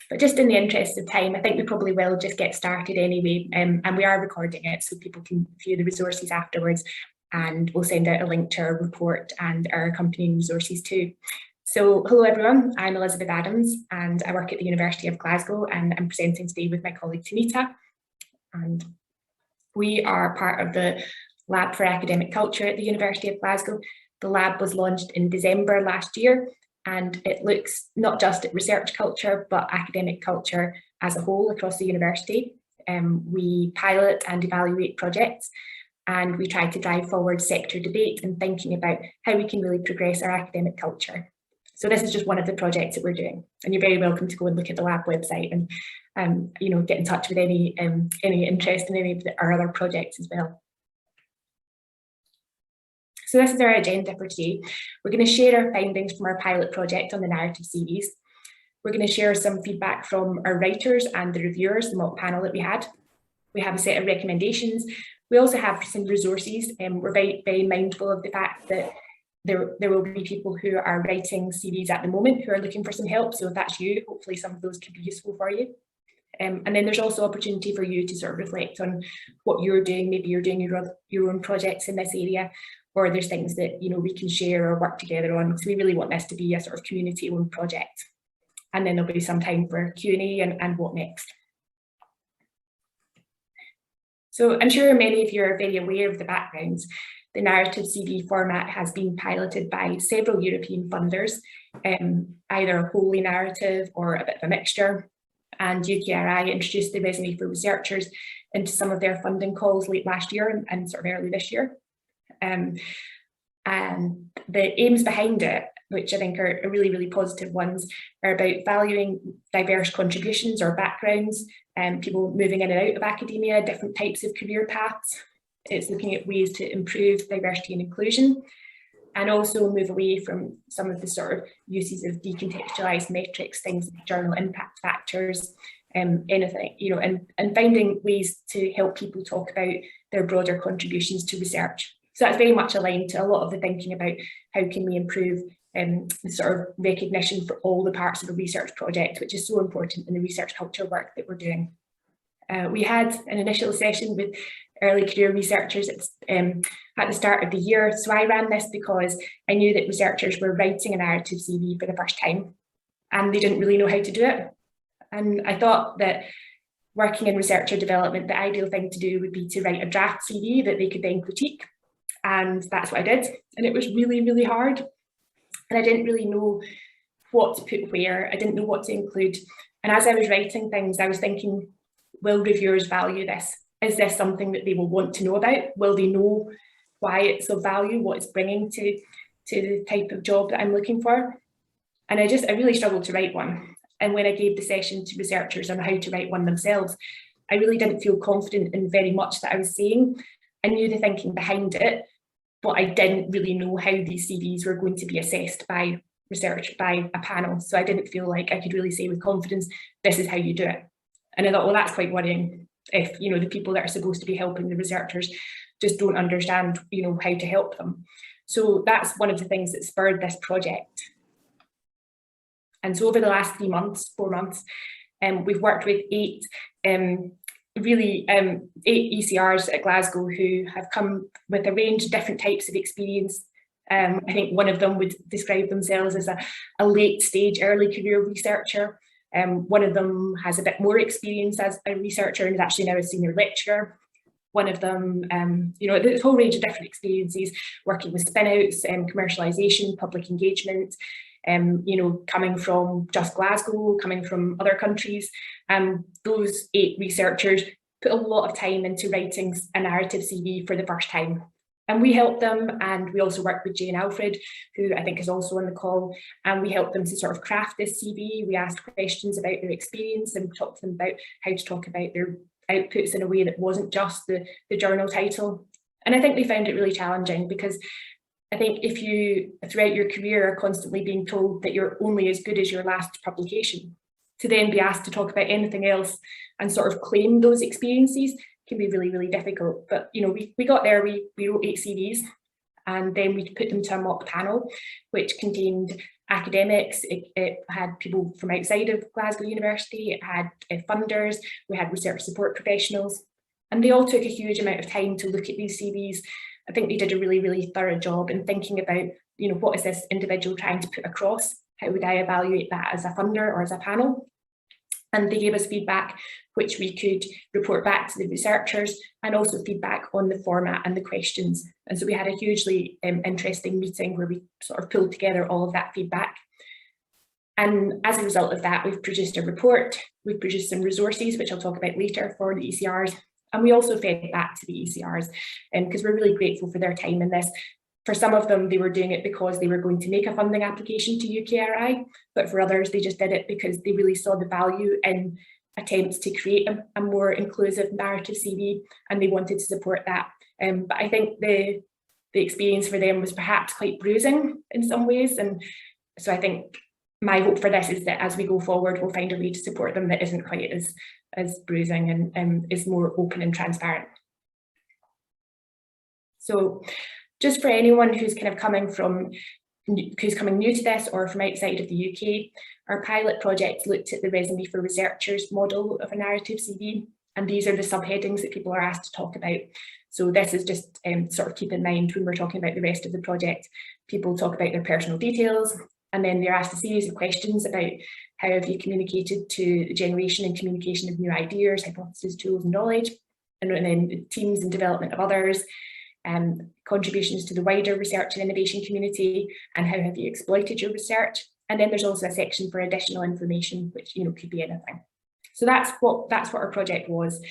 But just in the interest of time, I think we probably will just get started anyway, and we are recording it so people can view the resources afterwards, and we'll send out a link to our report and our accompanying resources too. So hello everyone, I'm Elizabeth Adams and I work at the University of Glasgow, and I'm presenting today with my colleague Tanita. And we are part of the Lab for Academic Culture at the University of Glasgow. The lab was launched in December last year, and it looks not just at research culture, but academic culture as a whole across the university. We pilot and evaluate projects, and we try to drive forward sector debate and thinking about how we can really progress our academic culture. So this is just one of the projects that we're doing, and you're very welcome to go and look at the lab website and get in touch with any interest in any of our other projects as well. So this is our agenda for today. We're going to share our findings from our pilot project on the narrative series. We're going to share some feedback from our writers and the reviewers, the mock panel that we had. We have a set of recommendations. We also have some resources, and we're very, very mindful of the fact that there will be people who are writing CVs at the moment who are looking for some help. So if that's you, hopefully some of those could be useful for you. And then there's also opportunity for you to sort of reflect on what you're doing. Maybe you're doing your own projects in this area, or there's things that we can share or work together on. So we really want this to be a sort of community-owned project. And then there'll be some time for Q&A and what next. So I'm sure many of you are very aware of the backgrounds. The narrative CV format has been piloted by several European funders, either wholly narrative or a bit of a mixture. And UKRI introduced the resume for researchers into some of their funding calls late last year and sort of early this year. And the aims behind it, which I think are really, really positive ones, are about valuing diverse contributions or backgrounds, and people moving in and out of academia, different types of career paths. It's looking at ways to improve diversity and inclusion, and also move away from some of the sort of uses of decontextualized metrics, things like journal impact factors, anything, and finding ways to help people talk about their broader contributions to research. So that's very much aligned to a lot of the thinking about how can we improve the sort of recognition for all the parts of a research project, which is so important in the research culture work that we're doing. We had an initial session with early career researchers at the start of the year. So I ran this because I knew that researchers were writing a narrative CV for the first time, and they didn't really know how to do it. And I thought that working in researcher development, the ideal thing to do would be to write a draft CV that they could then critique. And that's what I did. And it was really, really hard. And I didn't really know what to put where. I didn't know what to include. And as I was writing things, I was thinking, will reviewers value this? Is this something that they will want to know about? Will they know why it's of value, what it's bringing to the type of job that I'm looking for? And I really struggled to write one. And when I gave the session to researchers on how to write one themselves, I really didn't feel confident in very much that I was saying. I knew the thinking behind it, but I didn't really know how these CVs were going to be assessed by research, by a panel. So I didn't feel like I could really say with confidence, this is how you do it. And I thought, well, that's quite worrying if, the people that are supposed to be helping the researchers just don't understand, how to help them. So that's one of the things that spurred this project. And so over the last 4 months, we've worked with eight ECRs at Glasgow who have come with a range of different types of experience. I think one of them would describe themselves as a late stage early career researcher. One of them has a bit more experience as a researcher and is actually now a senior lecturer. One of them, there's a whole range of different experiences working with spin-outs, commercialisation, public engagement, coming from just Glasgow, coming from other countries. Those 8 researchers put a lot of time into writing a narrative CV for the first time. And we helped them, and we also worked with Jane Alfred, who I think is also on the call, and we helped them to sort of craft this CV. We asked questions about their experience and talked to them about how to talk about their outputs in a way that wasn't just the journal title. And I think they found it really challenging because I think if you, throughout your career, are constantly being told that you're only as good as your last publication, to then be asked to talk about anything else and sort of claim those experiences can be really, really difficult. But, we got there, we wrote 8 CVs, and then we put them to a mock panel, which contained academics, it had people from outside of Glasgow University, it had funders, we had research support professionals, and they all took a huge amount of time to look at these CVs. I think they did a really, really thorough job in thinking about, you know, what is this individual trying to put across? How would I evaluate that as a funder or as a panel? And they gave us feedback which we could report back to the researchers, and also feedback on the format and the questions. And so we had a hugely interesting meeting where we sort of pulled together all of that feedback. And as a result of that, we've produced a report, we've produced some resources, which I'll talk about later, for the ECRs. And we also fed back to the ECRs, because we're really grateful for their time in this. For some of them, they were doing it because they were going to make a funding application to UKRI, but for others, they just did it because they really saw the value in attempts to create a more inclusive narrative CV, and they wanted to support that. But I think the experience for them was perhaps quite bruising in some ways. And so I think my hope for this is that as we go forward, we'll find a way to support them that isn't quite as bruising and is more open and transparent. So just for anyone who's kind of coming new to this or from outside of the UK, our pilot project looked at the Resume for Researchers model of a narrative CV, and these are the subheadings that people are asked to talk about. So this is just sort of keep in mind when we're talking about the rest of the project. People talk about their personal details, and then they're asked a series of questions about how have you communicated to the generation and communication of new ideas, hypotheses, tools and knowledge, and then the teams and development of others, contributions to the wider research and innovation community, and how have you exploited your research. And then there's also a section for additional information, which could be anything. So that's what our project was.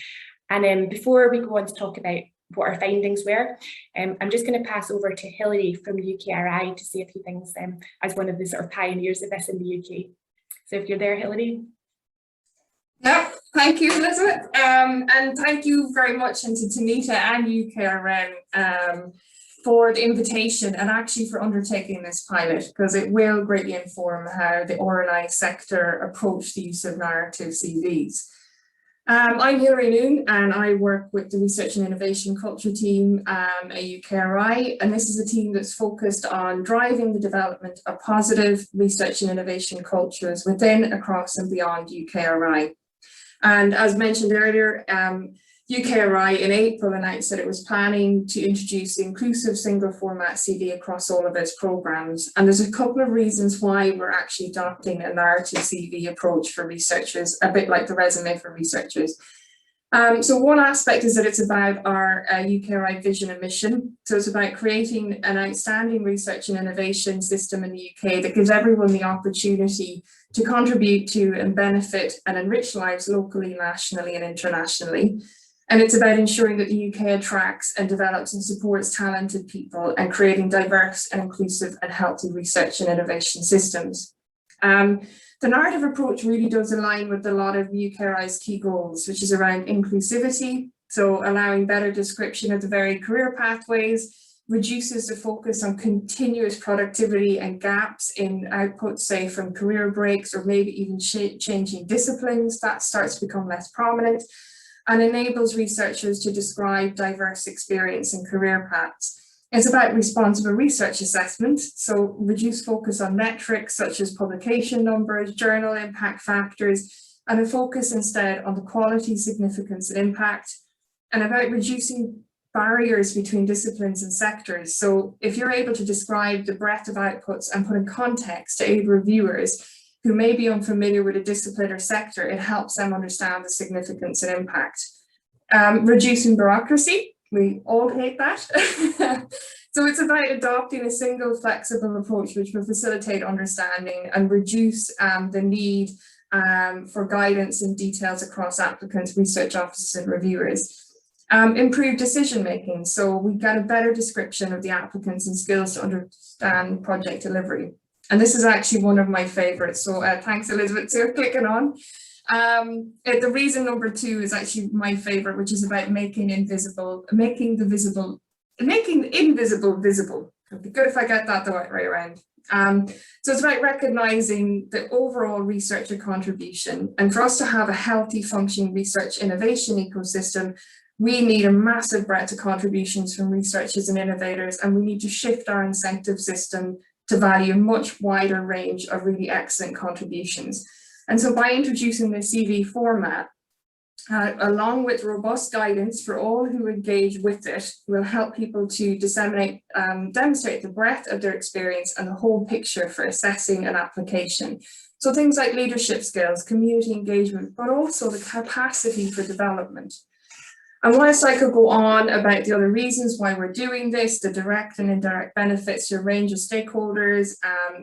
And before we go on to talk about what our findings were, I'm just going to pass over to Hilary from UKRI to say a few things as one of the sort of pioneers of this in the UK. So if you're there, Hilary. Yeah, thank you, Elizabeth. And thank you very much to Tanita and UKRN for the invitation, and actually for undertaking this pilot, because it will greatly inform how the RNI sector approach the use of narrative CVs. I'm Hilary Noon, and I work with the Research and Innovation Culture team at UKRI, and this is a team that's focused on driving the development of positive research and innovation cultures within, across and beyond UKRI. And as mentioned earlier, UKRI in April announced that it was planning to introduce the inclusive single format CV across all of its programs. And there's a couple of reasons why we're actually adopting a narrative CV approach for researchers, a bit like the resume for researchers. So one aspect is that it's about our UKRI vision and mission. So it's about creating an outstanding research and innovation system in the UK that gives everyone the opportunity to contribute to and benefit and enrich lives locally, nationally and internationally. And it's about ensuring that the UK attracts and develops and supports talented people and creating diverse and inclusive and healthy research and innovation systems. The narrative approach really does align with a lot of UKRI's key goals, which is around inclusivity, so allowing better description of the varied career pathways, reduces the focus on continuous productivity and gaps in output, say from career breaks or maybe even changing disciplines. That starts to become less prominent, and enables researchers to describe diverse experience and career paths. It's about responsible research assessment, so reduce focus on metrics such as publication numbers, journal impact factors, and a focus instead on the quality, significance and impact, and about reducing barriers between disciplines and sectors. So if you're able to describe the breadth of outputs and put in context to aid reviewers who may be unfamiliar with a discipline or sector, it helps them understand the significance and impact. Reducing bureaucracy. We all hate that. So it's about adopting a single flexible approach which will facilitate understanding and reduce the need for guidance and details across applicants, research officers and reviewers. Improve decision making, so we get a better description of the applicants and skills to understand project delivery. And this is actually one of my favorites, so thanks Elizabeth for clicking on. The reason number 2 is actually my favorite, which is about making the invisible visible. It'd be good if I get that the right way around. So it's about recognizing the overall researcher contribution, and for us to have a healthy functioning research innovation ecosystem, we need a massive breadth of contributions from researchers and innovators, and we need to shift our incentive system to value a much wider range of really excellent contributions. And so by introducing the CV format, along with robust guidance for all who engage with it, will help people to demonstrate the breadth of their experience and the whole picture for assessing an application. So things like leadership skills, community engagement, but also the capacity for development. And whilst I could go on about the other reasons why we're doing this, the direct and indirect benefits to a range of stakeholders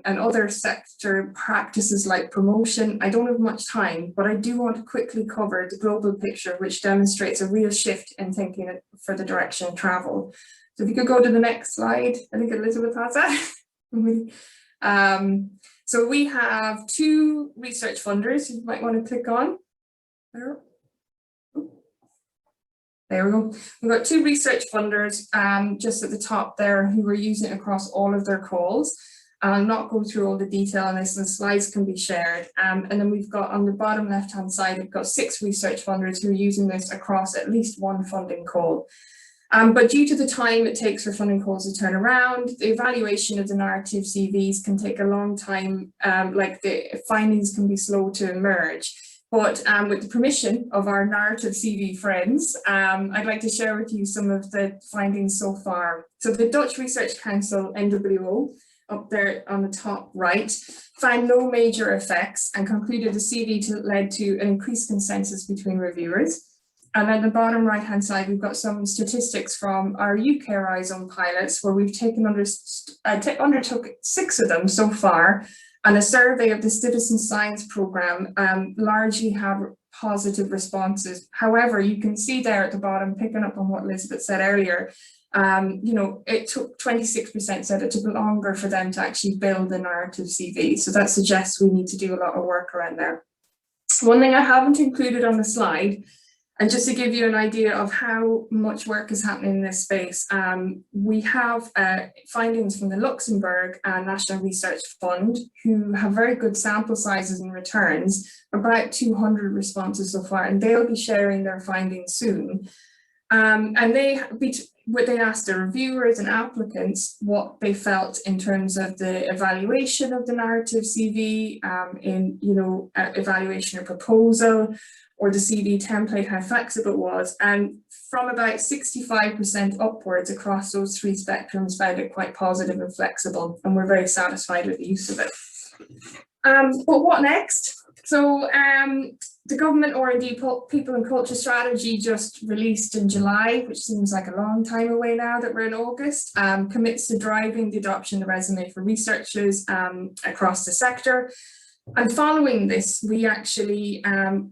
and other sector practices like promotion, I don't have much time, but I do want to quickly cover the global picture, which demonstrates a real shift in thinking for the direction of travel. So if you could go to the next slide, I think Elizabeth has that. So we have 2 research funders you might want to click on. There we go. We've got 2 research funders just at the top there who are using it across all of their calls. I'll not go through all the detail on this, and the slides can be shared. And then we've got on the bottom left-hand side, we've got 6 research funders who are using this across at least 1 funding call. But due to the time it takes for funding calls to turn around, the evaluation of the narrative CVs can take a long time, like the findings can be slow to emerge. But with the permission of our narrative CV friends, I'd like to share with you some of the findings so far. So the Dutch Research Council, NWO, up there on the top right, found no major effects and concluded the CV led to an increased consensus between reviewers. And at the bottom right-hand side, we've got some statistics from our UKRI zone pilots, where we've undertook 6 of them so far. And a survey of the citizen science programme largely have positive responses. However, you can see there at the bottom, picking up on what Elizabeth said earlier, you know, it took 26% said it took longer for them to actually build a narrative CV. So that suggests we need to do a lot of work around there. One thing I haven't included on the slide, and just to give you an idea of how much work is happening in this space, we have findings from the Luxembourg National Research Fund, who have very good sample sizes and returns, about 200 responses so far, and they'll be sharing their findings soon. And they asked the reviewers and applicants what they felt in terms of the evaluation of the narrative CV, in, you know, evaluation or proposal, or the CV template, how flexible it was. And from about 65% upwards across those 3 spectrums, found it quite positive and flexible, and we're very satisfied with the use of it. But what next? So the government R&D People and Culture Strategy just released in July, which seems like a long time away now that we're in August, commits to driving the adoption of the resume for researchers across the sector. And following this, we actually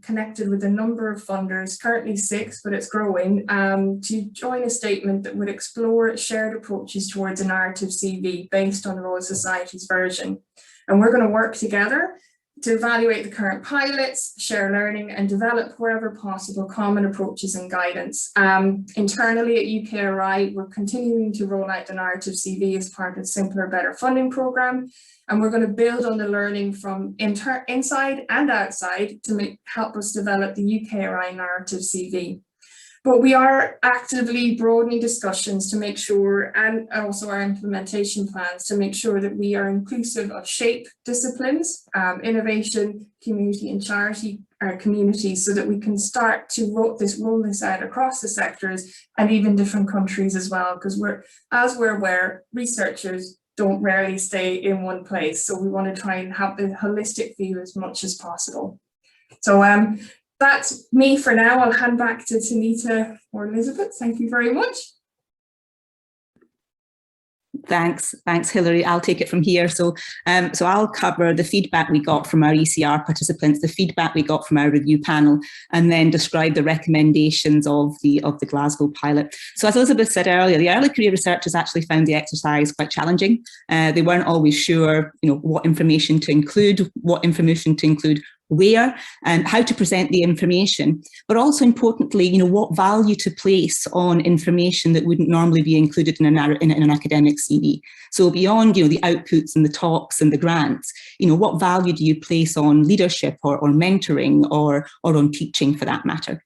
connected with a number of funders, currently 6, but it's growing, to join a statement that would explore shared approaches towards a narrative CV based on the Royal Society's version. And we're going to work together to evaluate the current pilots, share learning, and develop, wherever possible, common approaches and guidance. Internally at UKRI, we're continuing to roll out the narrative CV as part of the Simpler, Better funding programme, and we're going to build on the learning from inside and outside to help us develop the UKRI narrative CV. But we are actively broadening discussions to make sure, and also our implementation plans to make sure that we are inclusive of SHAPE disciplines, innovation, community and charity communities, so that we can start to roll this out across the sectors and even different countries as well, because as we're aware, researchers don't rarely stay in one place. So we want to try and have the holistic view as much as possible. So that's me for now. I'll hand back to Tanita or Elizabeth. Thank you very much. Thanks, Hilary. I'll take it from here. So I'll cover the feedback we got from our ECR participants, the feedback we got from our review panel, and then describe the recommendations of the Glasgow pilot. So as Elizabeth said earlier, the early career researchers actually found the exercise quite challenging. They weren't always sure, what information to include where and how to present the information, but also importantly, what value to place on information that wouldn't normally be included in an academic CV. So beyond, the outputs and the talks and the grants, what value do you place on leadership or mentoring or on teaching for that matter?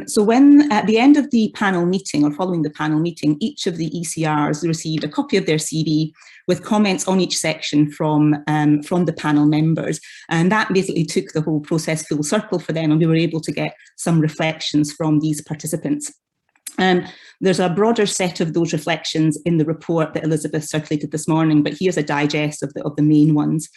So when at the end of the panel meeting or following the panel meeting, each of the ECRs received a copy of their CV with comments on each section from the panel members. And that basically took the whole process full circle for them, and we were able to get some reflections from these participants. There's a broader set of those reflections in the report that Elizabeth circulated this morning, but here's a digest of the main ones.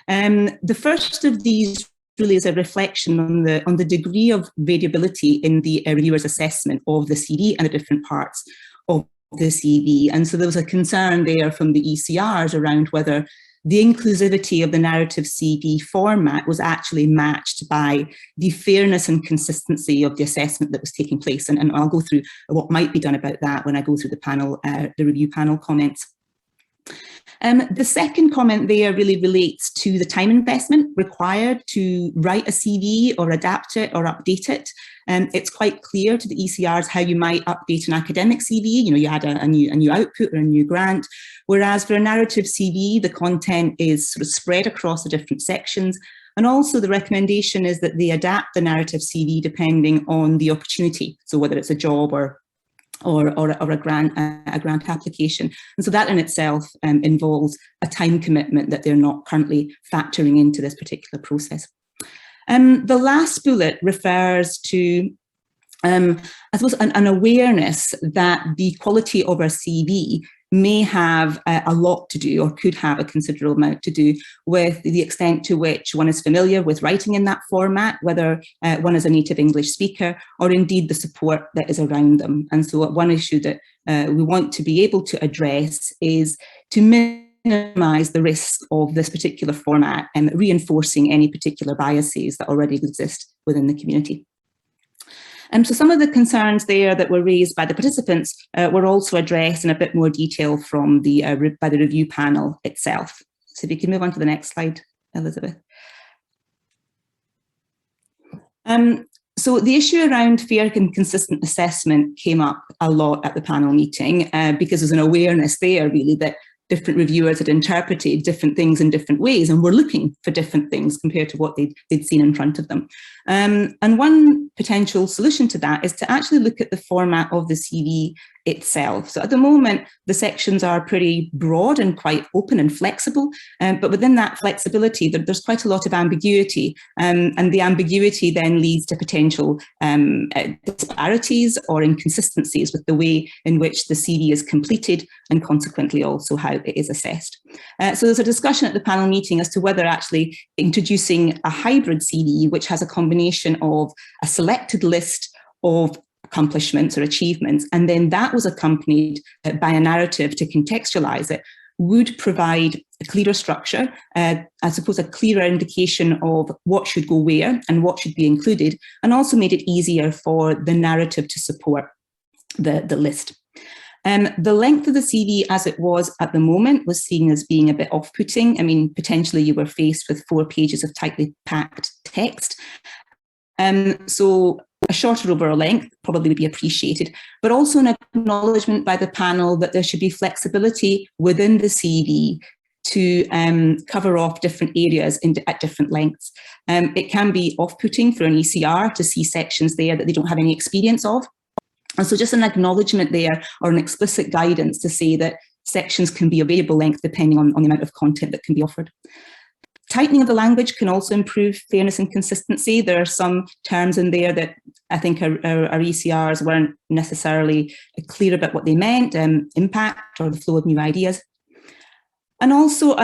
The first of these really is a reflection on the degree of variability in the reviewer's assessment of the CV and the different parts of the CV. And so there was a concern there from the ECRs around whether the inclusivity of the narrative CV format was actually matched by the fairness and consistency of the assessment that was taking place. And I'll go through what might be done about that when I go through the review panel comments. The second comment there really relates to the time investment required to write a CV or adapt it or update it. It's quite clear to the ECRs how you might update an academic CV. You add a new output or a new grant, whereas for a narrative CV, the content is sort of spread across the different sections. And also the recommendation is that they adapt the narrative CV depending on the opportunity. So whether it's a job or a grant application. And so that in itself involves a time commitment that they're not currently factoring into this particular process. The last bullet refers to, I suppose, an awareness that the quality of our CV may have a lot to do, or could have a considerable amount to do, with the extent to which one is familiar with writing in that format, whether one is a native English speaker, or indeed the support that is around them. And so one issue that we want to be able to address is to minimise the risk of this particular format and reinforcing any particular biases that already exist within the community. So some of the concerns there that were raised by the participants were also addressed in a bit more detail from by the review panel itself. So if you can move on to the next slide, Elizabeth. So the issue around fair and consistent assessment came up a lot at the panel meeting because there's an awareness there really that different reviewers had interpreted different things in different ways and were looking for different things compared to what they'd seen in front of them. And one potential solution to that is to actually look at the format of the CV itself. So at the moment, the sections are pretty broad and quite open and flexible, but within that flexibility, there's quite a lot of ambiguity, and the ambiguity then leads to potential disparities or inconsistencies with the way in which the CV is completed and consequently also how it is assessed. So there's a discussion at the panel meeting as to whether actually introducing a hybrid CV, which has a combination of a selected list of accomplishments or achievements, and then that was accompanied by a narrative to contextualize it, would provide a clearer structure, I suppose a clearer indication of what should go where and what should be included, and also made it easier for the narrative to support the list. The length of the CV as it was at the moment was seen as being a bit off-putting. I mean, potentially you were faced with 4 pages of tightly packed text. So a shorter overall length probably would be appreciated, but also an acknowledgement by the panel that there should be flexibility within the CV to cover off different areas at different lengths. It can be off-putting for an ECR to see sections there that they don't have any experience of. And so just an acknowledgement there, or an explicit guidance to say that sections can be of variable length depending on the amount of content that can be offered. Tightening of the language can also improve fairness and consistency. There are some terms in there that I think our ECRs weren't necessarily clear about what they meant, impact or the flow of new ideas. And also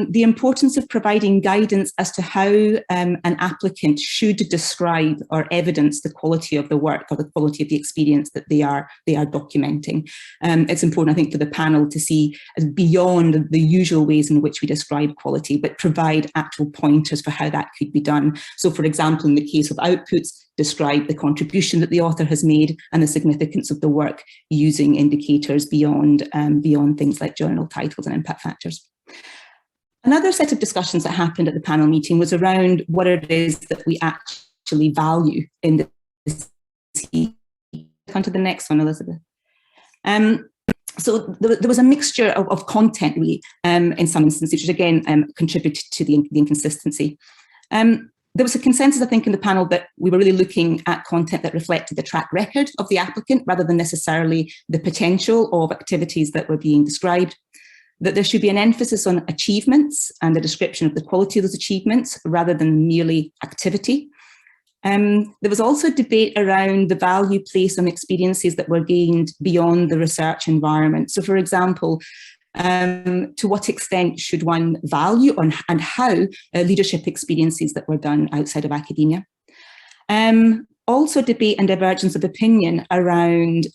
the importance of providing guidance as to how an applicant should describe or evidence the quality of the work or the quality of the experience that they are documenting. It's important, I think, for the panel to see beyond the usual ways in which we describe quality, but provide actual pointers for how that could be done. So, for example, in the case of outputs, describe the contribution that the author has made and the significance of the work using indicators beyond things like journal titles and impact factors. Another set of discussions that happened at the panel meeting was around what it is that we actually value in the CV. On to the next one, Elizabeth. So there was a mixture of content really, in some instances, which again contributed to the inconsistency. The There was a consensus, I think, in the panel that we were really looking at content that reflected the track record of the applicant rather than necessarily the potential of activities that were being described. That there should be an emphasis on achievements and a description of the quality of those achievements rather than merely activity. There was also debate around the value placed on experiences that were gained beyond the research environment. So, for example, to what extent should one value and how leadership experiences that were done outside of academia? Also debate and divergence of opinion around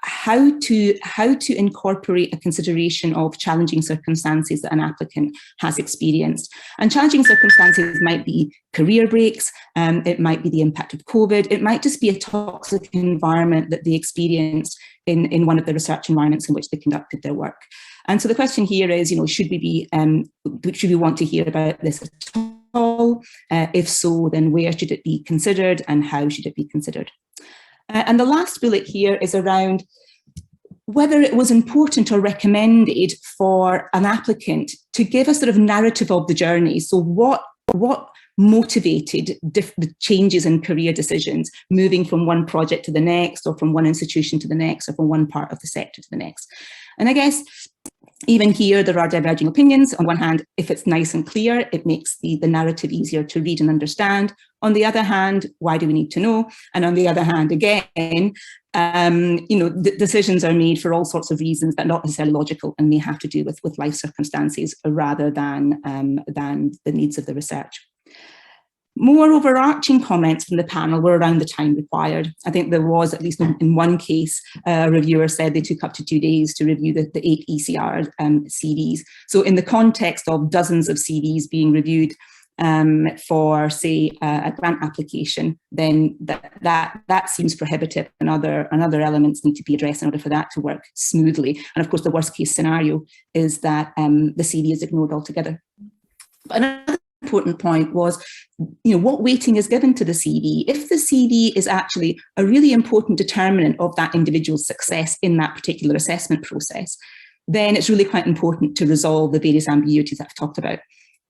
how to incorporate a consideration of challenging circumstances that an applicant has experienced. And challenging circumstances might be career breaks, it might be the impact of COVID, it might just be a toxic environment that they experienced in one of the research environments in which they conducted their work. And so the question here is, should we want to hear about this at all? If so, then where should it be considered and how should it be considered? And the last bullet here is around whether it was important or recommended for an applicant to give a sort of narrative of the journey. So what motivated the changes in career decisions, moving from one project to the next, or from one institution to the next, or from one part of the sector to the next. And I guess even here, there are diverging opinions. On one hand, if it's nice and clear, it makes the narrative easier to read and understand. On the other hand, why do we need to know? And on the other hand, again, decisions are made for all sorts of reasons that are not necessarily logical and may have to do with life circumstances rather than the needs of the research. More overarching comments from the panel were around the time required. I think there was, at least in one case, a reviewer said they took up to 2 days to review the 8 ECR CVs. So in the context of dozens of CVs being reviewed for, say, a grant application, then that seems prohibitive, and other elements need to be addressed in order for that to work smoothly. And of course, the worst case scenario is that the CV is ignored altogether. But another important point was, what weighting is given to the CV. If the CV is actually a really important determinant of that individual's success in that particular assessment process, then it's really quite important to resolve the various ambiguities I've talked about.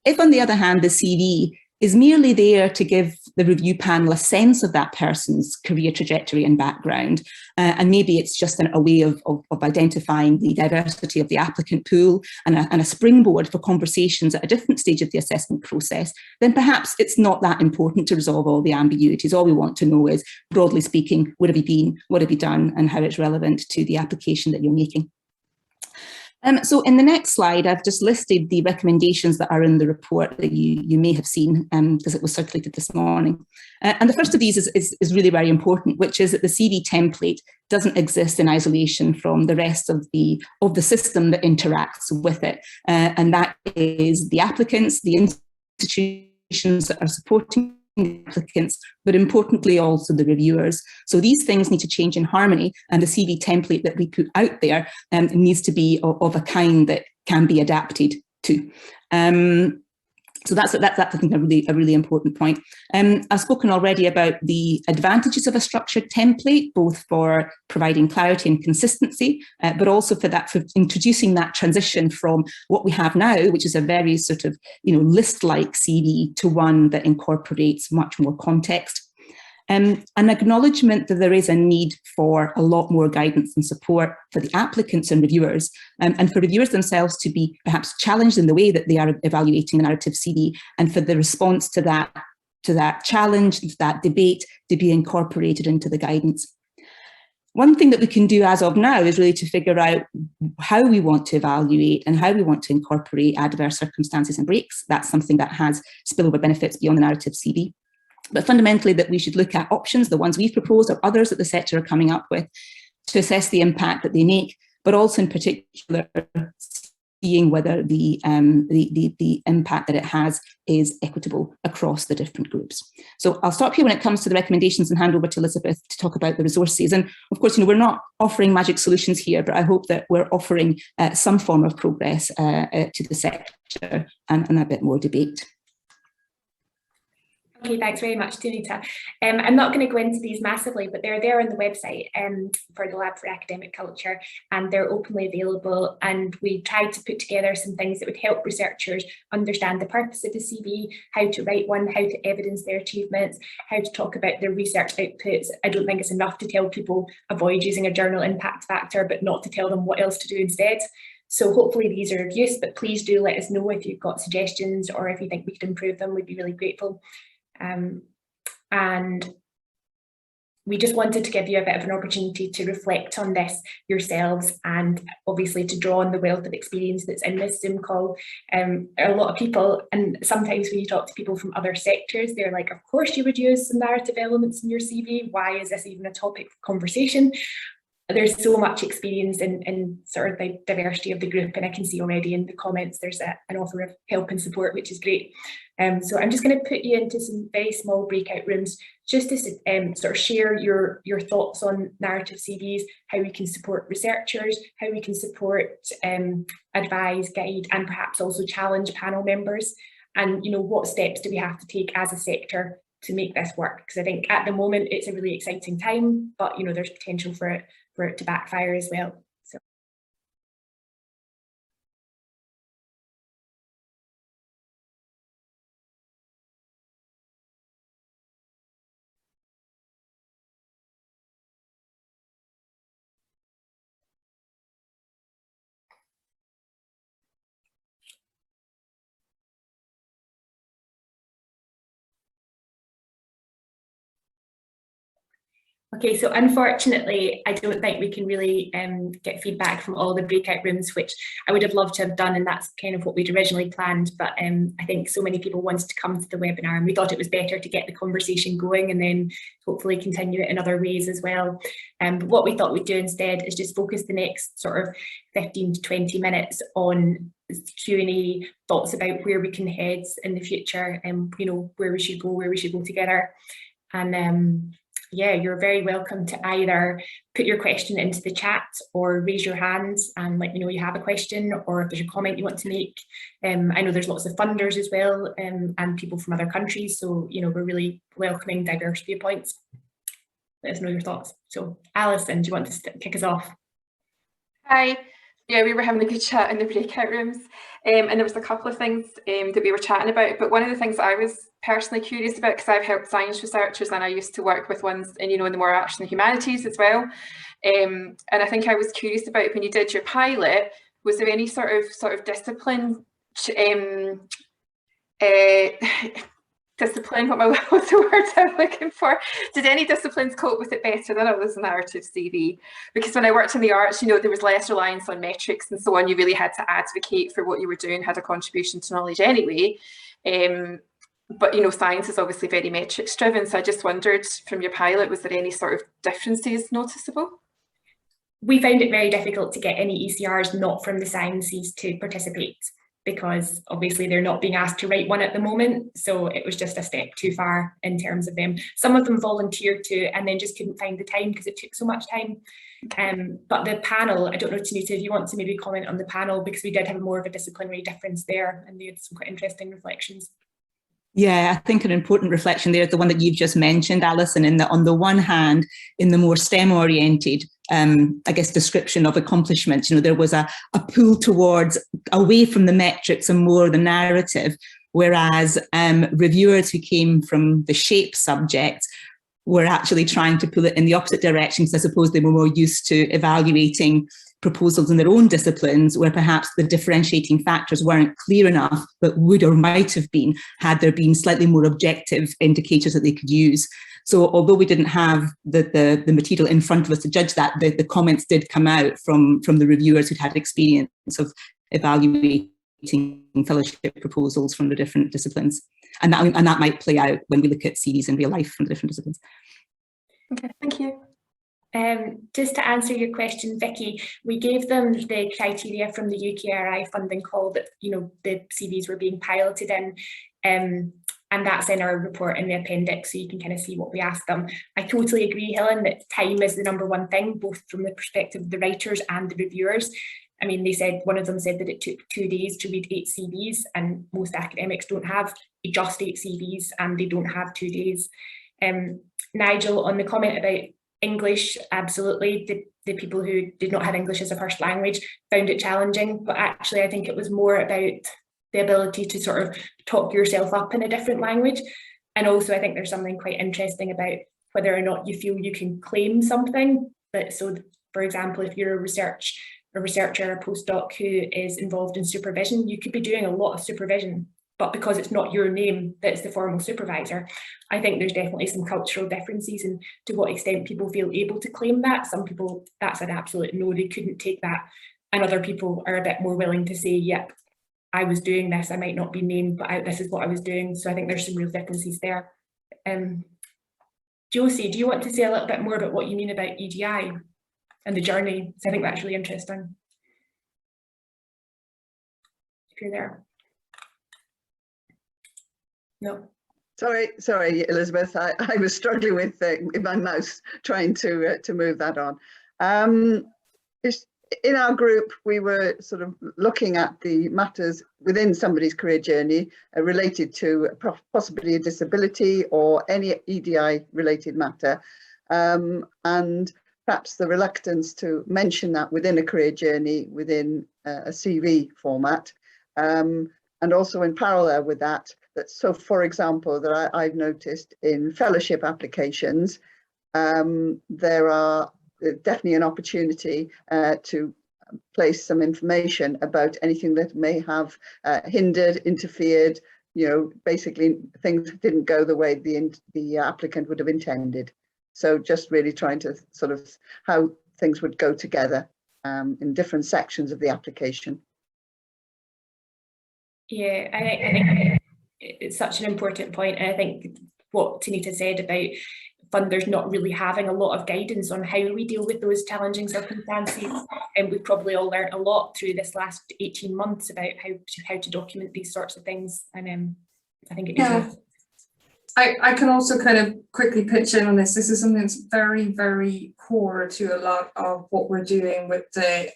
If, on the other hand, the CV is merely there to give the review panel a sense of that person's career trajectory and background, and maybe it's just a way of identifying the diversity of the applicant pool and a springboard for conversations at a different stage of the assessment process, then perhaps it's not that important to resolve all the ambiguities. All we want to know is, broadly speaking, where have you been, what have you done, and how it's relevant to the application that you're making. So in the next slide, I've just listed the recommendations that are in the report that you may have seen because it was circulated this morning. And the first of these is really very important, which is that the CV template doesn't exist in isolation from the rest of the system that interacts with it. And that is the applicants, the institutions that are supporting the applicants, but importantly also the reviewers. So these things need to change in harmony, and the CV template that we put out there needs to be of a kind that can be adapted to. So that's I think a really important point. I've spoken already about the advantages of a structured template, both for providing clarity and consistency, but also for introducing that transition from what we have now, which is a very sort of list-like CV, to one that incorporates much more context. An acknowledgement that there is a need for a lot more guidance and support for the applicants and reviewers, and for reviewers themselves to be perhaps challenged in the way that they are evaluating a narrative CV, and for the response to that challenge, to that debate, to be incorporated into the guidance. One thing that we can do as of now is really to figure out how we want to evaluate and how we want to incorporate adverse circumstances and breaks. That's something that has spillover benefits beyond the narrative CV. But fundamentally, that we should look at options, the ones we've proposed or others that the sector are coming up with, to assess the impact that they make, but also in particular seeing whether the impact that it has is equitable across the different groups. So I'll stop here when it comes to the recommendations and hand over to Elizabeth to talk about the resources. And of course, we're not offering magic solutions here, but I hope that we're offering some form of progress to the sector and a bit more debate. Okay, thanks very much, Tanita. I'm not going to go into these massively, but they're there on the website for the Lab for Academic Culture, and they're openly available. And we tried to put together some things that would help researchers understand the purpose of the CV, how to write one, how to evidence their achievements, how to talk about their research outputs. I don't think it's enough to tell people avoid using a journal impact factor, but not to tell them what else to do instead. So hopefully these are of use, but please do let us know if you've got suggestions or if you think we could improve them. We'd be really grateful. And we just wanted to give you a bit of an opportunity to reflect on this yourselves, and obviously to draw on the wealth of experience that's in this Zoom call. A lot of people, and sometimes when you talk to people from other sectors, they're like, of course you would use some narrative elements in your CV. Why is this even a topic of conversation? There's so much experience in sort of the diversity of the group, and I can see already in the comments there's an offer of help and support, which is great. So I'm just going to put you into some very small breakout rooms just to sort of share your thoughts on narrative CVs, how we can support researchers, how we can support, advise, guide, and perhaps also challenge panel members. And, you know, what steps do we have to take as a sector to make this work? Because I think at the moment it's a really exciting time, but, you know, there's potential for it to backfire as well. So. Okay, so unfortunately, I don't think we can really get feedback from all the breakout rooms, which I would have loved to have done, and that's kind of what we'd originally planned. But I think so many people wanted to come to the webinar, and we thought it was better to get the conversation going and then hopefully continue it in other ways as well. But what we thought we'd do instead is just focus the next sort of 15 to 20 minutes on Q&A, thoughts about where we can head in the future, and you know, where we should go together. And yeah, you're very welcome to either put your question into the chat or raise your hand and let me know you have a question, or if there's a comment you want to make. I know there's lots of funders as well, and people from other countries, so you know, we're really welcoming diverse viewpoints. Let us know your thoughts. So Alison, do you want to kick us off? Hi. Yeah, we were having a good chat in the breakout rooms, and there was a couple of things that we were chatting about, but one of the things I was personally curious about, because I've helped science researchers and I used to work with ones in, you know, in the more arts and humanities as well, and I think I was curious about, when you did your pilot, was there any sort of discipline discipline, what's the word I'm looking for? Did any disciplines cope with it better than others in narrative CV? Because when I worked in the arts, you know, there was less reliance on metrics and so on. You really had to advocate for what you were doing, had a contribution to knowledge anyway. But, you know, science is obviously very metrics driven. So I just wondered, from your pilot, was there any sort of differences noticeable? We found it very difficult to get any ECRs not from the sciences to participate, because obviously they're not being asked to write one at the moment. So it was just a step too far in terms of them. Some of them volunteered to and then just couldn't find the time because it took so much time. But the panel, I don't know, Tanita, if you want to maybe comment on the panel, because we did have more of a disciplinary difference there and they had some quite interesting reflections. Yeah, I think an important reflection there is the one that you've just mentioned, Alison, in that on the one hand, in the more STEM-oriented, I guess, description of accomplishments, you know, there was a pull towards away from the metrics and more the narrative, whereas reviewers who came from the shape subject were actually trying to pull it in the opposite direction, because I suppose they were more used to evaluating proposals in their own disciplines, where perhaps the differentiating factors weren't clear enough, but would or might have been had there been slightly more objective indicators that they could use. So although we didn't have the material in front of us to judge that, the comments did come out from the reviewers who'd had experience of evaluating fellowship proposals from the different disciplines. And that might play out when we look at CVs in real life from the different disciplines. Okay, thank you. Just to answer your question, Vicky, we gave them the criteria from the UKRI funding call that, you know, the CVs were being piloted in, and that's in our report in the appendix, so you can kind of see what we asked them. I totally agree, Helen, that time is the #1 thing, both from the perspective of the writers and the reviewers. I mean, they said, one of them said that it took 2 days to read 8 CVs, and most academics don't have just 8 CVs and they don't have 2 days. Nigel, on the comment about English, absolutely, the people who did not have English as a first language found it challenging, but actually I think it was more about the ability to sort of talk yourself up in a different language. And also I think there's something quite interesting about whether or not you feel you can claim something. But so, for example, if you're a researcher, a postdoc who is involved in supervision, you could be doing a lot of supervision, but because it's not your name that's the formal supervisor, I think there's definitely some cultural differences in to what extent people feel able to claim that. Some people, that's an absolute no, they couldn't take that. And other people are a bit more willing to say, yep, I was doing this, I might not be named, but this is what I was doing. So I think there's some real differences there. Josie, do you want to say a little bit more about what you mean about EDI and the journey? So I think that's really interesting. If you're there. No. Sorry, Elizabeth. I was struggling with my mouse trying to move that on. In our group, we were sort of looking at the matters within somebody's career journey related to possibly a disability or any EDI related matter, and perhaps the reluctance to mention that within a career journey within a CV format, and also in parallel with that. So, for example, that I've noticed in fellowship applications, there are definitely an opportunity to place some information about anything that may have hindered, interfered, basically things didn't go the way the applicant would have intended. So just really trying to sort of how things would go together in different sections of the application. Yeah, I think it's such an important point, and I think what Tanita said about funders not really having a lot of guidance on how we deal with those challenging circumstances, and we've probably all learned a lot through this last 18 months about how to document these sorts of things, and I think it needs I can also kind of quickly pitch in on this. This is something that's very, very core to a lot of what we're doing with the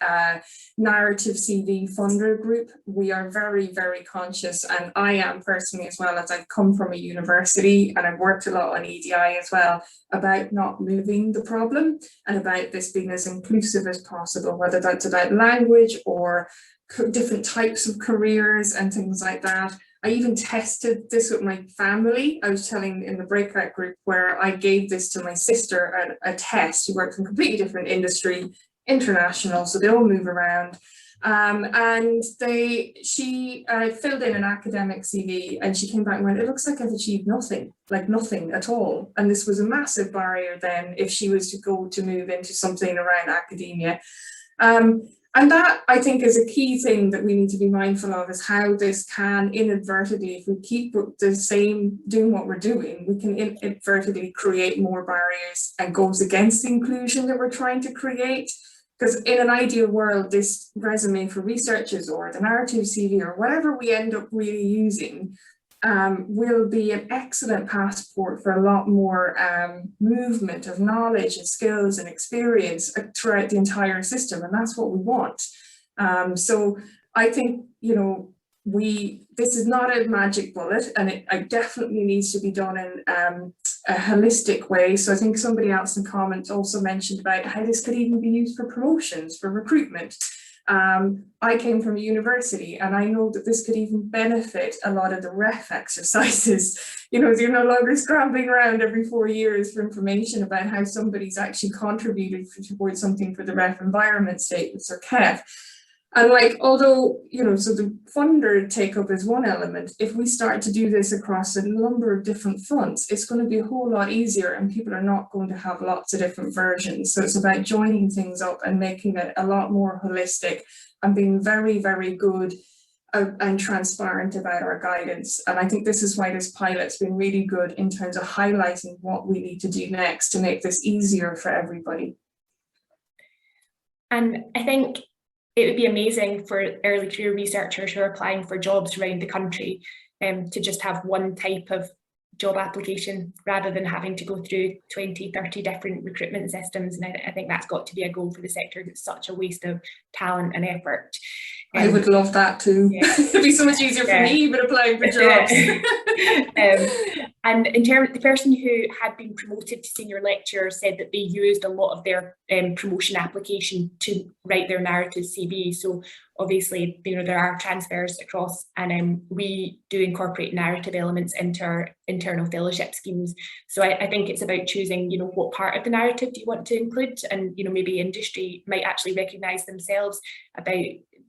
narrative CV funder group. We are very, very conscious, and I am personally as well, as I've come from a university and I've worked a lot on EDI as well, about not moving the problem and about this being as inclusive as possible, whether that's about language or different types of careers and things like that. I even tested this with my family. I was telling in the breakout group where I gave this to my sister a test. She works in a completely different industry, international, so they all move around. And she filled in an academic CV, and she came back and went, it looks like I've achieved nothing, like nothing at all. And this was a massive barrier then if she was to move into something around academia. And that, I think, is a key thing that we need to be mindful of, is how this can inadvertently, if we keep the same, doing what we're doing, we can inadvertently create more barriers and goes against the inclusion that we're trying to create. Because in an ideal world, this resume for researchers or the narrative CV or whatever we end up really using will be an excellent passport for a lot more movement of knowledge and skills and experience throughout the entire system, and that's what we want. So I think, this is not a magic bullet, and it definitely needs to be done in a holistic way. So I think somebody else in comments also mentioned about how this could even be used for promotions, for recruitment. I came from a university, and I know that this could even benefit a lot of the ref exercises. You're no longer scrambling around every 4 years for information about how somebody's actually contributed towards something for the ref environment statements or KEF. And although, so the funder take up is one element, if we start to do this across a number of different fronts, it's going to be a whole lot easier, and people are not going to have lots of different versions. So it's about joining things up and making it a lot more holistic and being very, very good and transparent about our guidance. And I think this is why this pilot's been really good in terms of highlighting what we need to do next to make this easier for everybody. And I think it would be amazing for early career researchers who are applying for jobs around the country to just have one type of job application rather than having to go through 20, 30 different recruitment systems. And I think that's got to be a goal for the sector. It's such a waste of talent and effort. I would love that too. Yeah. It'd be so much easier for me even applying for jobs. And in terms, the person who had been promoted to senior lecturer said that they used a lot of their promotion application to write their narrative CV. So obviously, you know, there are transfers across, and we do incorporate narrative elements into our internal fellowship schemes. So I think it's about choosing, you know, what part of the narrative do you want to include, and, you know, maybe industry might actually recognise themselves about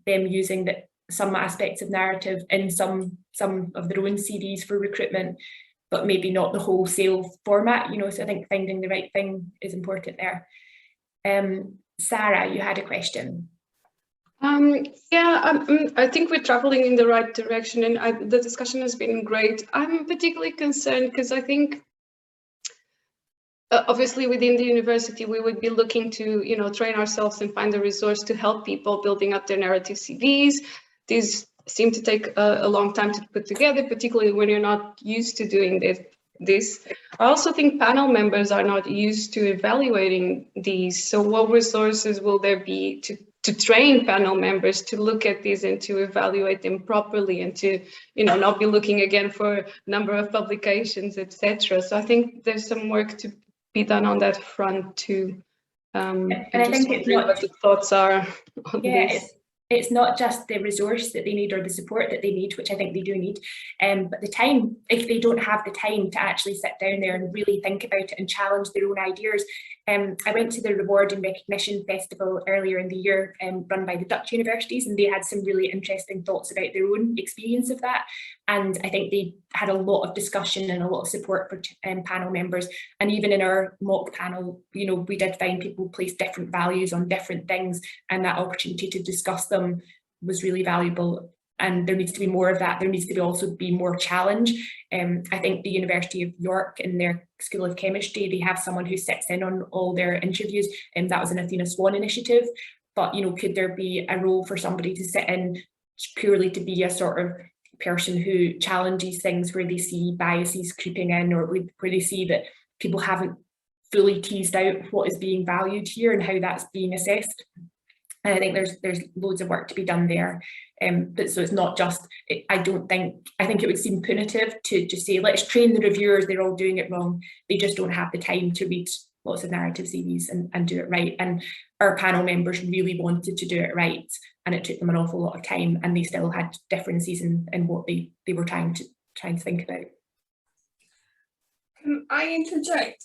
them using some aspects of narrative in some of their own CVs for recruitment, but maybe not the wholesale format, you know. So I think finding the right thing is important there. Sarah, you had a question. I think we're traveling in the right direction, and the discussion has been great. I'm particularly concerned because I think obviously within the university we would be looking to, you know, train ourselves and find a resource to help people building up their narrative CVs. These seem to take a long time to put together, particularly when you're not used to doing this. I also think panel members are not used to evaluating these. So what resources will there be to train panel members to look at these and to evaluate them properly, and to, you know, not be looking again for number of publications, etc. So I think there's some work to be done on that front too. And I think it's not what the thoughts are on this. It's not just the resource that they need or the support that they need, which I think they do need, but the time. If they don't have the time to actually sit down there and really think about it and challenge their own ideas. I went to the Reward and Recognition Festival earlier in the year, run by the Dutch universities, and they had some really interesting thoughts about their own experience of that. And I think they had a lot of discussion and a lot of support for panel members. And even in our mock panel, you know, we did find people place different values on different things, and that opportunity to discuss them was really valuable. And there needs to be more of that. There needs to also be more challenge. I think the University of York, in their School of Chemistry, they have someone who sits in on all their interviews, and that was an Athena Swan initiative. But, you know, could there be a role for somebody to sit in purely to be a sort of person who challenges things where they see biases creeping in, or where they see that people haven't fully teased out what is being valued here and how that's being assessed? And I think there's loads of work to be done there. But so it's not just, I think it would seem punitive to just say, let's train the reviewers, they're all doing it wrong. They just don't have the time to read lots of narrative CVs and do it right. And our panel members really wanted to do it right, and it took them an awful lot of time, and they still had differences in what they were trying to think about. Can I interject?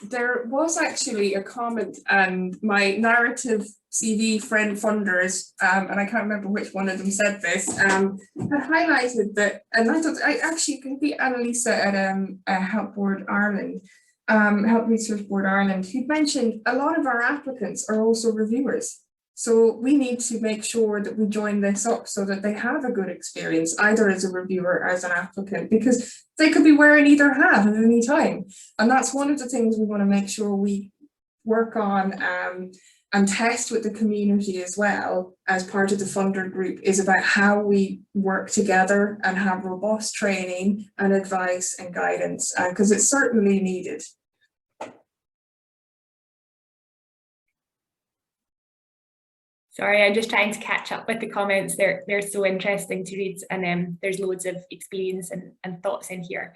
There was actually a comment, and my narrative CV friend funders, and I can't remember which one of them said this, had highlighted that, and I thought I actually could be Annalisa at Help Board Ireland, Help Research Board Ireland, who mentioned a lot of our applicants are also reviewers. So we need to make sure that we join this up so that they have a good experience, either as a reviewer or as an applicant, because they could be wearing either hat at any time. And that's one of the things we want to make sure we work on and test with the community as well as part of the funder group, is about how we work together and have robust training and advice and guidance, because it's certainly needed. Sorry, I'm just trying to catch up with the comments. They're so interesting to read, and there's loads of experience and thoughts in here.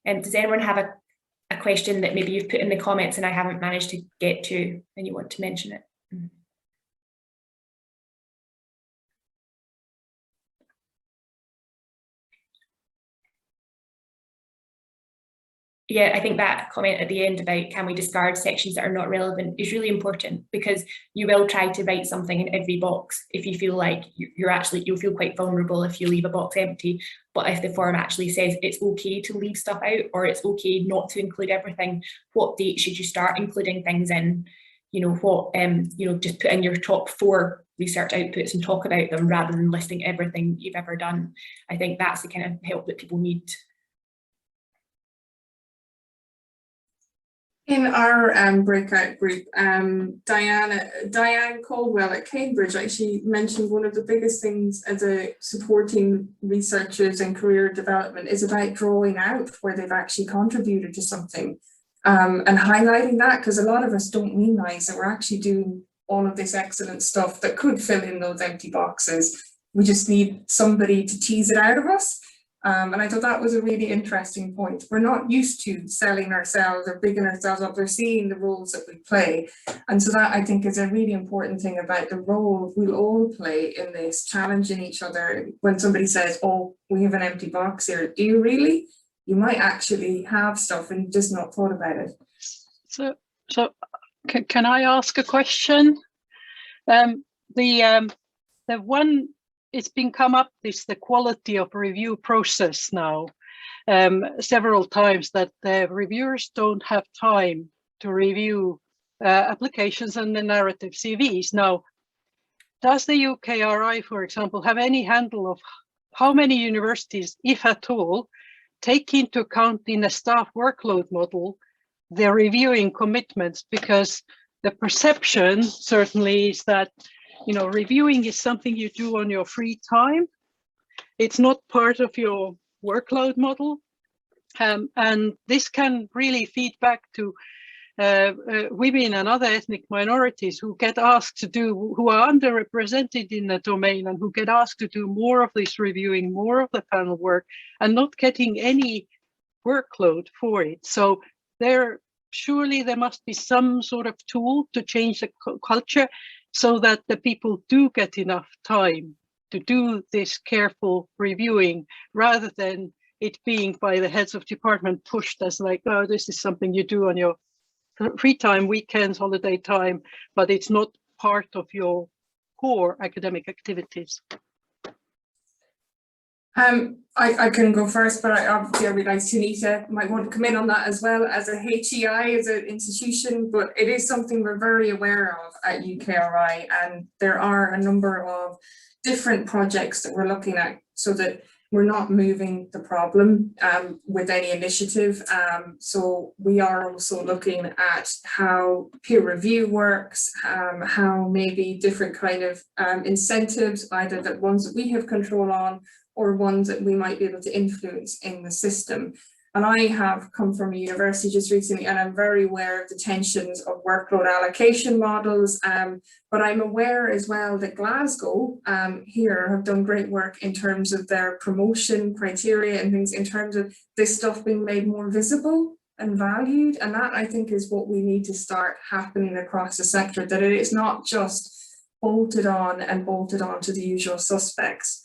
Does anyone have a question that maybe you've put in the comments and I haven't managed to get to and you want to mention it? Yeah, I think that comment at the end about can we discard sections that are not relevant is really important, because you will try to write something in every box if you feel like you'll feel quite vulnerable if you leave a box empty. But if the form actually says it's okay to leave stuff out, or it's okay not to include everything, what date should you start including things in? You know, what just put in your top 4 research outputs and talk about them rather than listing everything you've ever done. I think that's the kind of help that people need. In our breakout group, Diane Caldwell at Cambridge actually mentioned one of the biggest things as a supporting researchers and career development is about drawing out where they've actually contributed to something, and highlighting that, because a lot of us don't realize that we're actually doing all of this excellent stuff that could fill in those empty boxes. We just need somebody to tease it out of us. And I thought that was a really interesting point. We're not used to selling ourselves or bigging ourselves up. They're seeing the roles that we play. And so that, I think, is a really important thing about the role we'll all play in this, challenging each other. When somebody says, oh, we have an empty box here, do you really? You might actually have stuff and just not thought about it. So can I ask a question? The one, it's been come up, is the quality of review process now several times, that the reviewers don't have time to review applications and the narrative CVs. Now, does the UKRI, for example, have any handle of how many universities, if at all, take into account in a staff workload model the reviewing commitments? Because the perception certainly is that, you know, reviewing is something you do on your free time. It's not part of your workload model. And this can really feed back to women and other ethnic minorities who get asked to do, who are underrepresented in the domain and who get asked to do more of this reviewing, more of the panel work, and not getting any workload for it. So surely there must be some sort of tool to change the culture, so that the people do get enough time to do this careful reviewing, rather than it being by the heads of department pushed as like, oh, this is something you do on your free time, weekends, holiday time, but it's not part of your core academic activities. I can go first, but I realize Tanita might want to come in on that as well, as a HEI, as an institution, but it is something we're very aware of at UKRI, and there are a number of different projects that we're looking at so that we're not moving the problem with any initiative. So we are also looking at how peer review works, how maybe different kind of incentives, either the ones that we have control on or ones that we might be able to influence in the system. And I have come from a university just recently, and I'm very aware of the tensions of workload allocation models, but I'm aware as well that Glasgow here have done great work in terms of their promotion criteria and things, in terms of this stuff being made more visible and valued. And that, I think, is what we need to start happening across the sector, that it is not just bolted on to the usual suspects.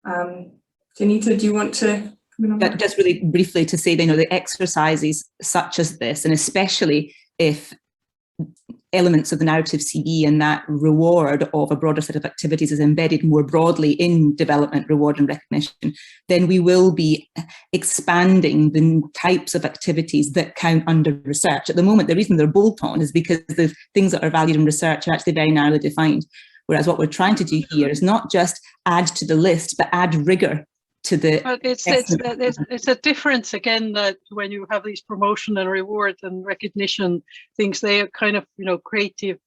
Tanita, do you want to come in on that? Just really briefly to say, you know, the exercises such as this, and especially if elements of the narrative CV and that reward of a broader set of activities is embedded more broadly in development, reward and recognition, then we will be expanding the types of activities that count under research. At the moment, the reason they're bolt-on is because the things that are valued in research are actually very narrowly defined. Whereas what we're trying to do here is not just add to the list, but add rigor to the. But it's a difference again, that when you have these promotion and reward and recognition things, they are kind of, you know, creative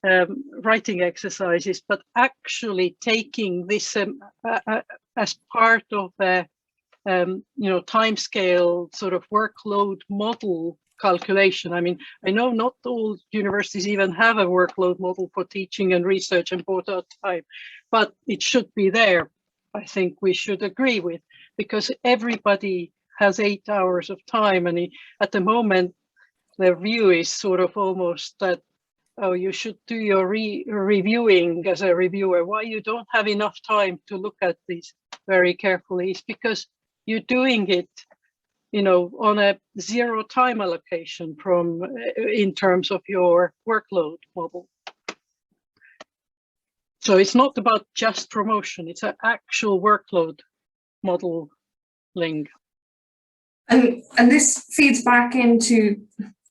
writing exercises, but actually taking this as part of a you know, time scale sort of workload model calculation. I mean, I know not all universities even have a workload model for teaching and research and bought out time, but it should be there. I think we should agree with, because everybody has 8 hours of time, and at the moment the view is sort of almost that, oh, you should do your reviewing as a reviewer. Why you don't have enough time to look at these very carefully is because you're doing it, you know, on a zero time allocation from in terms of your workload model. So it's not about just promotion, it's an actual workload modeling. And this feeds back into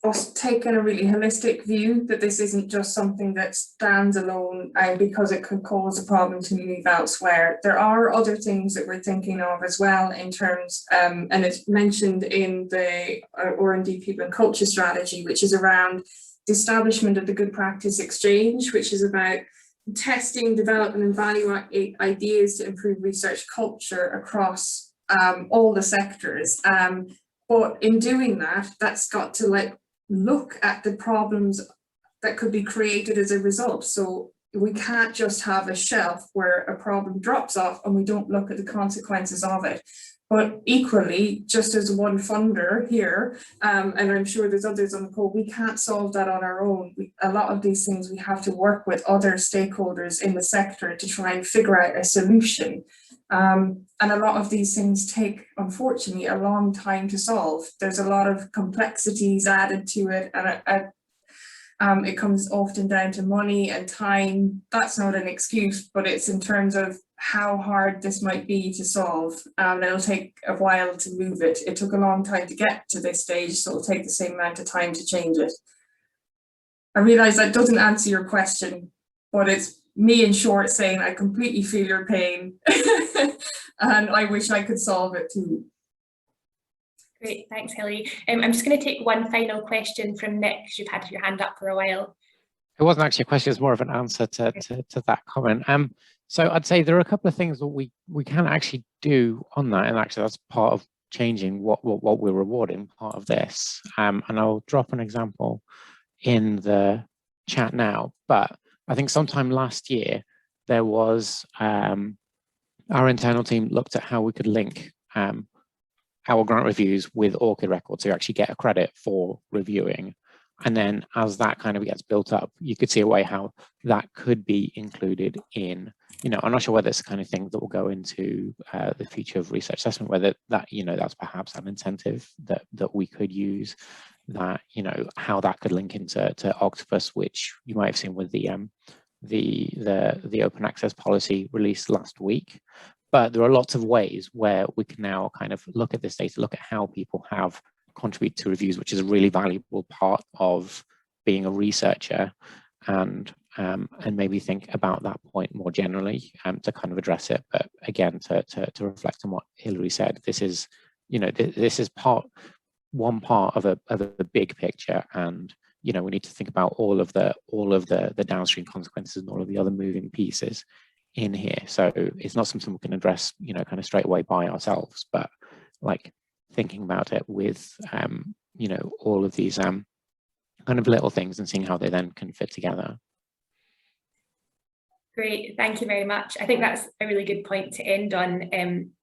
us taking a really holistic view that this isn't just something that stands alone because it could cause a problem to move elsewhere. There are other things that we're thinking of as well in terms, and it's mentioned in the R&D People and Culture strategy, which is around the establishment of the good practice exchange, which is about testing, development and value ideas to improve research culture across all the sectors. But in doing that, that's got to look at the problems that could be created as a result. So we can't just have a shelf where a problem drops off and we don't look at the consequences of it. But equally, just as one funder here, and I'm sure there's others on the call, we can't solve that on our own. A lot of these things we have to work with other stakeholders in the sector to try and figure out a solution. And a lot of these things take, unfortunately, a long time to solve. There's a lot of complexities added to it, and it comes often down to money and time. That's not an excuse, but it's in terms of how hard this might be to solve. It'll take a while to move it. It took a long time to get to this stage, so it'll take the same amount of time to change it. I realise that doesn't answer your question, but it's me in short saying I completely feel your pain and I wish I could solve it too. Great, thanks, Hilary. I'm just going to take one final question from Nick, because you've had your hand up for a while. It wasn't actually a question, it's more of an answer to that comment. So I'd say there are a couple of things that we can actually do on that, and actually that's part of changing what we're rewarding, part of this. And I'll drop an example in the chat now, but I think sometime last year there was our internal team looked at how we could link our grant reviews with ORCID records to actually get a credit for reviewing. And then as that kind of gets built up, you could see a way how that could be included in, I'm not sure whether it's the kind of thing that will go into the future of research assessment, whether that, that's perhaps an incentive that we could use, that, how that could link into Octopus, which you might have seen with the open access policy released last week. But there are lots of ways where we can now kind of look at this data, look at how people have contributed to reviews, which is a really valuable part of being a researcher, and maybe think about that point more generally to kind of address it. But again, to reflect on what Hilary said, this is, this is one part of a big picture, and we need to think about all of the downstream consequences and all of the other moving pieces in here. So it's not something we can address, kind of straight away by ourselves, but like thinking about it with, all of these kind of little things and seeing how they then can fit together. Great, thank you very much. I think that's a really good point to end on.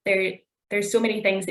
There's so many things that